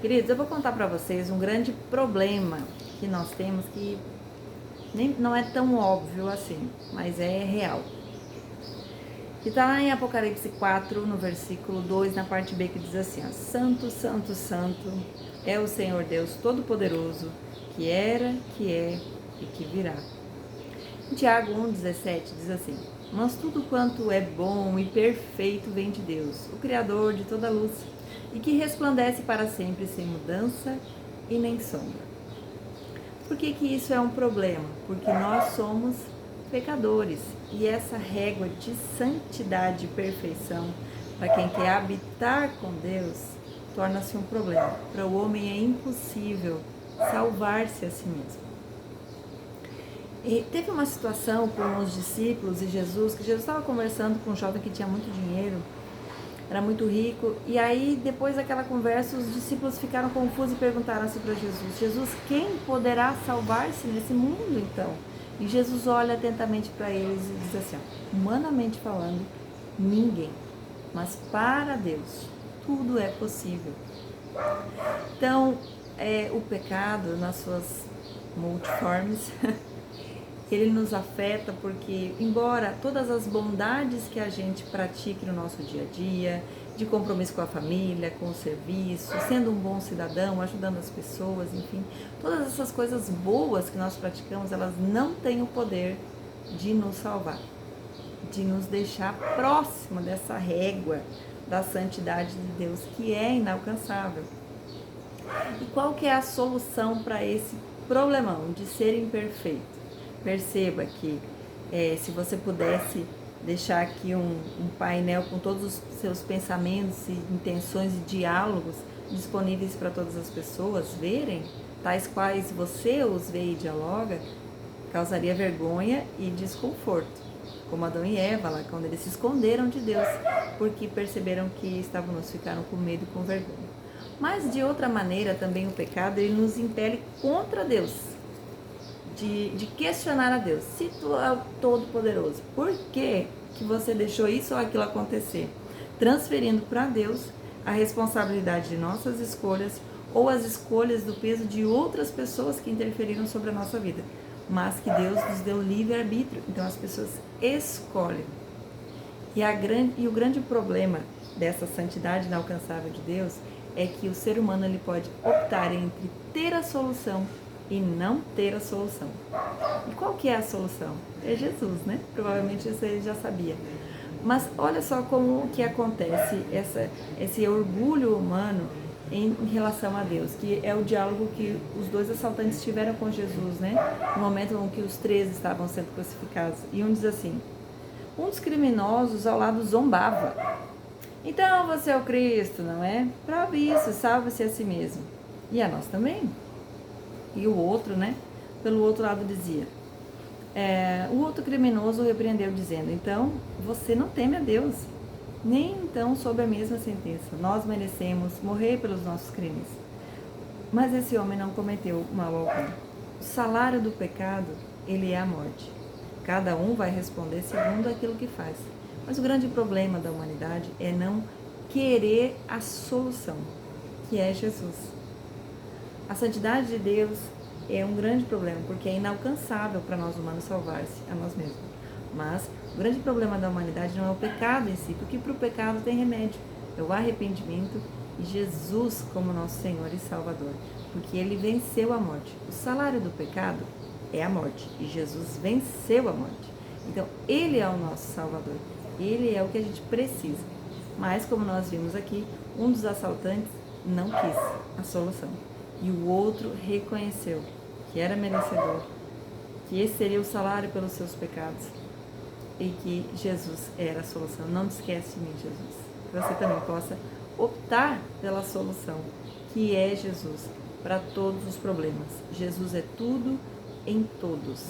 Queridos, eu vou contar para vocês um grande problema que nós temos que não é tão óbvio assim, mas é real. Que está lá em Apocalipse 4, no versículo 2, na parte B, que diz assim: ó, Santo, Santo, Santo é o Senhor Deus Todo-Poderoso, que era, que é e que virá. Em Tiago 1,17 diz assim: Mas tudo quanto é bom e perfeito vem de Deus, o Criador de toda luz, e que resplandece para sempre sem mudança e nem sombra. Por que isso é um problema? Porque nós somos pecadores e essa régua de santidade e perfeição para quem quer habitar com Deus torna-se um problema. Para o homem é impossível salvar-se a si mesmo. E teve uma situação com os discípulos e Jesus, que Jesus estava conversando com um jovem que tinha muito dinheiro, era muito rico, e aí depois daquela conversa os discípulos ficaram confusos e perguntaram assim para Jesus: Jesus, quem poderá salvar-se nesse mundo então? E Jesus olha atentamente para eles e diz assim, ó, humanamente falando, ninguém, mas para Deus tudo é possível. Então, o pecado nas suas multiformes ele nos afeta porque, embora todas as bondades que a gente pratique no nosso dia a dia, de compromisso com a família, com o serviço, sendo um bom cidadão, ajudando as pessoas, enfim, todas essas coisas boas que nós praticamos, elas não têm o poder de nos salvar, de nos deixar próximo dessa régua da santidade de Deus, que é inalcançável. E qual que é a solução para esse problemão de ser imperfeito? Perceba que se você pudesse deixar aqui um painel com todos os seus pensamentos e intenções e diálogos disponíveis para todas as pessoas verem, tais quais você os vê e dialoga, causaria vergonha e desconforto, como Adão e Eva, lá quando eles se esconderam de Deus, porque perceberam que ficaram com medo e com vergonha. Mas de outra maneira também o pecado ele nos impele contra Deus, de questionar a Deus. Se tu é o Todo-Poderoso, por que você deixou isso ou aquilo acontecer? Transferindo para Deus a responsabilidade de nossas escolhas ou as escolhas do peso de outras pessoas que interferiram sobre a nossa vida. Mas que Deus nos deu livre-arbítrio, então as pessoas escolhem. E o grande problema dessa santidade inalcançável de Deus é que o ser humano ele pode optar entre ter a solução e não ter a solução. E qual que é a solução? É Jesus, né? Provavelmente você já sabia. Mas olha só como que acontece esse orgulho humano em relação a Deus, que é o diálogo que os dois assaltantes tiveram com Jesus, né? No momento em que os 13 estavam sendo crucificados. E um diz assim, um dos criminosos ao lado zombava. Então você é o Cristo, não é? Prove isso, salve-se a si mesmo. E a nós também. E o outro, né, pelo outro lado dizia, o outro criminoso repreendeu dizendo, então você não teme a Deus, nem então sob a mesma sentença, nós merecemos morrer pelos nossos crimes. Mas esse homem não cometeu mal algum. O salário do pecado, ele é a morte. Cada um vai responder segundo aquilo que faz. Mas o grande problema da humanidade é não querer a solução, que é Jesus. A santidade de Deus é um grande problema, porque é inalcançável para nós humanos salvar-se a nós mesmos. Mas o grande problema da humanidade não é o pecado em si, porque para o pecado tem remédio. É o arrependimento e Jesus como nosso Senhor e Salvador, porque Ele venceu a morte. O salário do pecado é a morte, e Jesus venceu a morte. Então, Ele é o nosso Salvador, Ele é o que a gente precisa. Mas, como nós vimos aqui, um dos assaltantes não quis a solução. E o outro reconheceu que era merecedor, que esse seria o salário pelos seus pecados e que Jesus era a solução. Não te esquece de mim, Jesus. Que você também possa optar pela solução, que é Jesus, para todos os problemas. Jesus é tudo em todos.